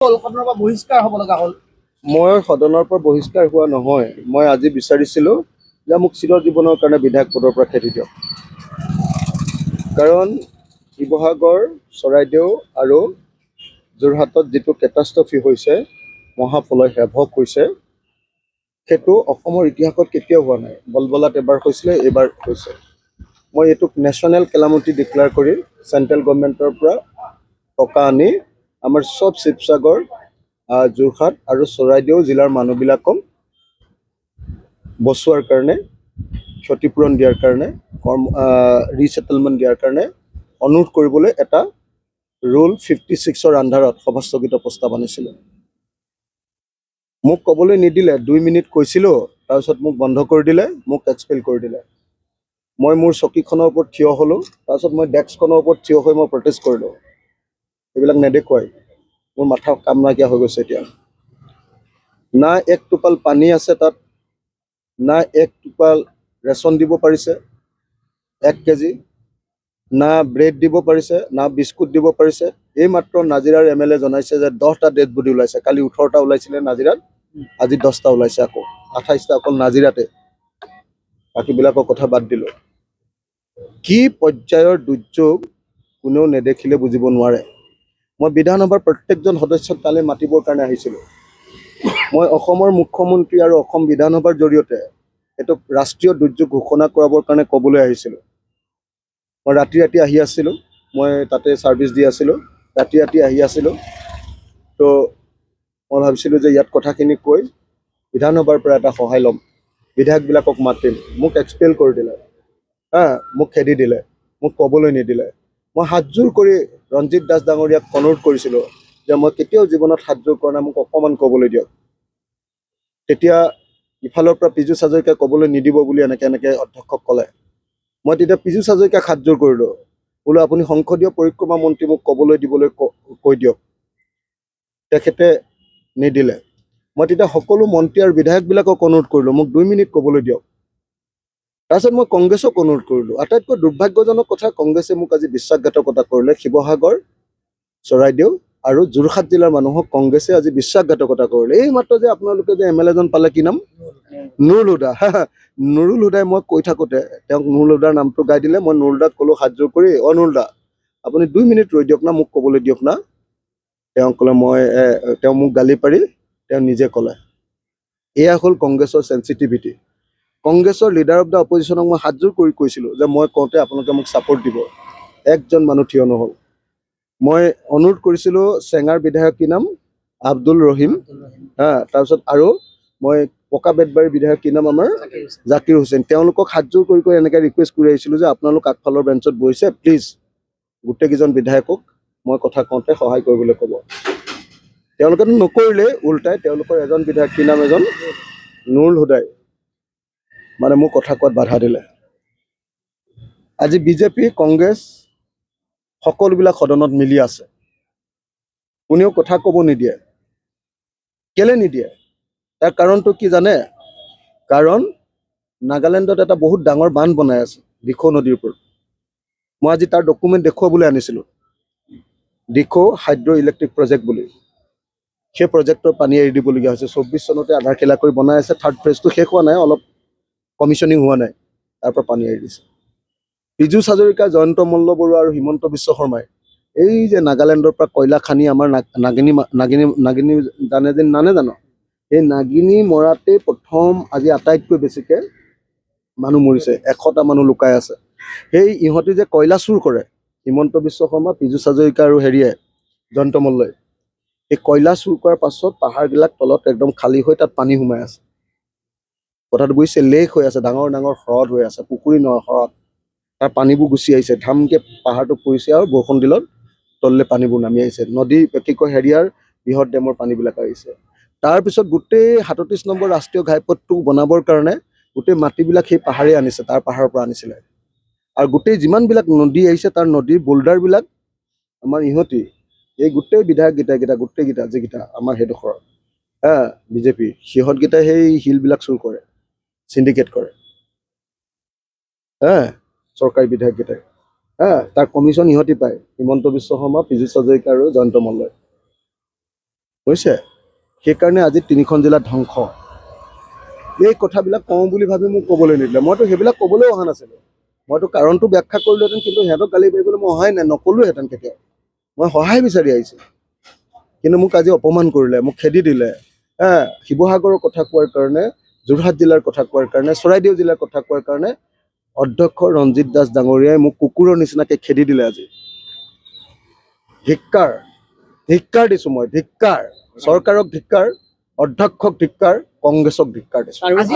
সদনৰ পৰা বহিষ্কাৰ হ'ব লগা হ'ল। মই সদনৰ পৰা বহিষ্কাৰ হোৱা নহয়। মই আজি বিচাৰিছিলোঁ যে মোক চিৰ জীৱনৰ কাৰণে বিধায়ক পদৰ পৰা খেদি দিয়ক। কাৰণ শিৱসাগৰ, চৰাইদেউ আৰু যোৰহাটত যিটো কেটাষ্ট্ৰফি হৈছে, মহাপ্ৰলয় হেভক হৈছে, সেইটো অসমৰ ইতিহাসত কেতিয়াও হোৱা নাই। বলবলাত এবাৰ হৈছিলে, এইবাৰ হৈছে। মই এইটোক নেশ্যনেল কেলামিটি ডিক্লেয়াৰ কৰি চেণ্ট্ৰেল গভৰ্ণমেণ্টৰ পৰা টকা আনি আমাৰ চব শিৱসাগৰ, যোৰহাট আৰু চৰাইদেউ জিলাৰ মানুহবিলাকক বচোৱাৰ কাৰণে, ক্ষতিপূৰণ দিয়াৰ কাৰণে, ৰিছেটেলমেণ্ট দিয়াৰ কাৰণে অনুৰোধ কৰিবলৈ এটা ৰুল 56ৰ আন্ধাৰত সভাস্থগিত প্ৰস্তাৱ আনিছিলোঁ। মোক ক'বলৈ নিদিলে, 2 মিনিট কৈছিলোঁ, তাৰপিছত মোক বন্ধ কৰি দিলে, মোক এক্সপেল কৰি দিলে। মই মোৰ চকীখনৰ ওপৰত থিয় হ'লোঁ, তাৰপিছত মই ডেস্কখনৰ ওপৰত থিয় হৈ মই প্ৰটেষ্ট কৰিলোঁ। এইবিলাক নেদেখুৱাই মোৰ মাথা কাম নাইকিয়া হৈ গৈছে এতিয়া। না এক টোপাল পানী আছে তাত, না এক টোপাল ৰেচন দিব পাৰিছে 1 কেজি, না ব্ৰেড দিব পাৰিছে, না বিস্কুট দিব পাৰিছে। এইমাত্ৰ নাজিৰাৰ MLA জনাইছে যে 10টা ডেড বডি ওলাইছে। কালি 18টা ওলাইছিলে নাজিৰাত, আজি 10টা ওলাইছে আকৌ, 28টা অকল নাজিৰাতে। বাকীবিলাকৰ কথা বাদ দিলোঁ। কি পৰ্যায়ৰ দুৰ্যোগ কোনেও নেদেখিলে বুজিব নোৱাৰে। মই বিধানসভাৰ প্ৰত্যেকজন সদস্যক তালৈ মাতিবৰ কাৰণে আহিছিলোঁ। মই অসমৰ মুখ্যমন্ত্ৰী আৰু অসম বিধানসভাৰ জৰিয়তে এইটোক ৰাষ্ট্ৰীয় দুৰ্যোগ ঘোষণা কৰাবৰ কাৰণে ক'বলৈ আহিছিলোঁ। মই ৰাতি ৰাতি আহি আছিলোঁ, মই তাতে ছাৰ্ভিচ দি আছিলোঁ, ৰাতি ৰাতি আহি আছিলোঁ। তো মই ভাবিছিলোঁ যে ইয়াত কথাখিনি কৈ বিধানসভাৰ পৰা এটা সহায় ল'ম, বিধায়কবিলাকক মাতিম। মোক এক্সপেল কৰি দিলে, মোক খেদি দিলে, মোক ক'বলৈ নিদিলে। মই হাতযোৰ কৰি ৰঞ্জিত দাস ডাঙৰীয়াক অনুৰোধ কৰিছিলোঁ যে মই কেতিয়াও জীৱনত হাতযোৰ কৰা নাই, মোক অকণমান ক'বলৈ দিয়ক। তেতিয়া ইফালৰ পৰা পীযুষ হাজৰিকাই ক'বলৈ নিদিব বুলি এনেকৈ অধ্যক্ষক ক'লে। মই তেতিয়া পীযুষ হাজৰিকাক হাতযোৰ কৰিলোঁ, বোলো আপুনি সংসদীয় পৰিক্ৰমা মন্ত্ৰী মোক ক'বলৈ দিবলৈ কৈ দিয়ক। তেখেতে নিদিলে। মই তেতিয়া সকলো মন্ত্ৰী আৰু বিধায়কবিলাকক অনুৰোধ কৰিলোঁ, মোক 2 মিনিট ক'বলৈ দিয়ক। তাৰপিছত মই কংগ্ৰেছক অনুৰোধ কৰিলোঁ। আটাইতকৈ দুৰ্ভাগ্যজনক কথা, কংগ্ৰেছে মোক আজি বিশ্বাসঘাতকতা কৰিলে। শিৱসাগৰ, চৰাইদেউ আৰু যোৰহাট জিলাৰ মানুহক কংগ্ৰেছে আজি বিশ্বাসঘাতকতা কৰিলে। এই মাত্ৰ যে আপোনালোকে যে MLA জন পালে, কি নাম? নুৰুল হুদা। নুৰুল হুদাই মই কৈ থাকোঁতে তেওঁক নুৰুল হুদাৰ নামটো গাই দিলে। মই নুৰুল দাক ক'লোঁ হাতযোৰ কৰি, নুৰুল দা আপুনি 2 মিনিট ৰৈ দিয়ক না, মোক ক'বলৈ দিয়ক না। তেওঁ ক'লে তেওঁ মোক গালি পাৰি তেওঁ নিজে ক'লে। এয়া হ'ল কংগ্ৰেছৰ চেঞ্চিটিভিটি। কংগ্ৰেছৰ লিডাৰ অফ দ্য অপজিশ্যনক মই হাতযোৰ কৰি কৈছিলোঁ যে মই কওঁতে আপোনালোকে মোক ছাপোৰ্ট দিব। একজন মানুহ থিয় নহ'ল। মই অনুৰোধ কৰিছিলোঁ চেঙাৰ বিধায়ক, কি নাম? আব্দুল ৰহিম। তাৰপিছত আৰু মই পকা বেতবাৰীৰ বিধায়ক, কি নাম আমাৰ? জাকিৰ হুছেইন। তেওঁলোকক হাতযোৰ কৰি এনেকৈ ৰিকুৱেষ্ট কৰি আহিছিলোঁ যে আপোনালোক আগফালৰ বেঞ্চত বহিছে, প্লিজ গোটেইকেইজন বিধায়কক মই কথা কওঁতে সহায় কৰিবলৈ ক'ব। তেওঁলোকেতো নকৰিলে, উল্টাই তেওঁলোকৰ এজন বিধায়ক, কি নাম এজন? নুৰুল হুদাই মানে মোক কথা কোৱাত বাধা দিলে। আজি বিজেপি, কংগ্ৰেছ সকলোবিলাক সদনত মিলি আছে, কোনেও কথা ক'ব নিদিয়ে। কেলে নিদিয়ে? তাৰ কাৰণটো কি জানে? কাৰণ নাগালেণ্ডত এটা বহুত ডাঙৰ বান্ধ বনাই আছে দিখৌ নদীৰ ওপৰত। মই আজি তাৰ ডকুমেণ্ট দেখুৱাবলৈ আনিছিলোঁ। দিখৌ হাইড্ৰ' ইলেক্ট্ৰিক প্ৰজেক্ট বুলি। সেই প্ৰজেক্টৰ পানী এৰি দিবলগীয়া হৈছে। 24 চনতে আধাৰখিলা কৰি বনাই আছে, 3rd ফেজটো শেষ হোৱা নাই, অলপ কমিশ্যনিং হোৱা নাই, তাৰ পৰা পানী এৰি দিছে। পীযুষ হাজৰিকা, জয়ন্ত মল্লবৰুৱা আৰু হিমন্ত বিশ্ব শৰ্মাই এই যে নাগালেণ্ডৰ পৰা কয়লা খানি আমাৰ নাগিনী জানো? এই নাগিনী মৰাতে প্ৰথম আজি আটাইতকৈ বেছিকৈ মানুহ মৰিছে, 100টা মানুহ লুকাই আছে। সেই ইহঁতে যে কয়লা চুৰ কৰে, হিমন্ত বিশ্ব শৰ্মা, পীযুষ হাজৰিকা আৰু জয়ন্ত মল্লই, এই কয়লা চুৰ কৰাৰ পাছত পাহাৰবিলাক তলত একদম খালী হৈ তাত পানী সোমাই আছে। কথাটো বুজিছে? লেক হৈ আছে, ডাঙৰ ডাঙৰ হ্ৰদ হৈ আছে, পুখুৰী নহয় হ্ৰদ। তাৰ পানীবোৰ গুচি আহিছে, ধামকৈ পাহাৰটো পৰিছে আৰু বৰষুণ দিলত তললৈ পানীবোৰ নামি আহিছে। নদী কি কয় বৃহৎ ডেমৰ পানীবিলাক আহিছে। তাৰপিছত গোটেই 37 নম্বৰ ৰাষ্ট্ৰীয় ঘাইপথটো বনাবৰ কাৰণে গোটেই মাটিবিলাক সেই পাহাৰেই আনিছে, তাৰ পাহাৰৰ পৰা আনিছিলে। আৰু গোটেই যিমানবিলাক নদী আহিছে, তাৰ নদীৰ বোল্ডাৰবিলাক আমাৰ ইহঁতি, এই গোটেই বিধায়ককেইটা গোটেইকেইটা যিকেইটা আমাৰ সেইডোখৰ বিজেপি, সিহঁতকেইটাই সেই শিলবিলাক চুৰ কৰে, চিণ্ডিকেট কৰে। চৰকাৰী বিধায়ককেইটাই তাৰ কমিশ্যন ইহঁতি পায়, হিমন্ত বিশ্ব শৰ্মা, পীযুষ হাজৰিকা আৰু জয়ন্ত মল্লই। বুজিছে? সেইকাৰণে আজি 3খন জিলা ধ্বংস। এই কথাবিলাক কওঁ বুলি ভাবি মোক ক'বলৈ নিদিলে। মইতো সেইবিলাক ক'বলৈ অহা নাছিলোঁ। মইতো কাৰণটো ব্যাখ্যা কৰিলোহেঁতেন, কিন্তু সিহঁতক গালি পাৰিবলৈ মই অহাই নাই, নক'লোহেঁতেন কেতিয়াও। মই সহায় বিচাৰি আহিছোঁ, কিন্তু মোক আজি অপমান কৰিলে, মোক খেদি দিলে। শিৱসাগৰৰ কথা কোৱাৰ কাৰণে, যোৰহাট জিলাৰ কথা কোৱাৰ কাৰণে, চৰাইদেউ জিলাৰ কথা কোৱাৰ কাৰণে অধ্যক্ষ ৰঞ্জিত দাস ডাঙৰীয়াই মোক কুকুৰৰ নিচিনাকৈ খেদি দিলে আজি। ধিক্কাৰ, ধিক্কাৰ দিছোঁ মই, ধিক্কাৰ। চৰকাৰক ধিক্কাৰ, অধ্যক্ষক ধিক্কাৰ, কংগ্ৰেছক ধিক্কাৰ দিছোঁ। আজি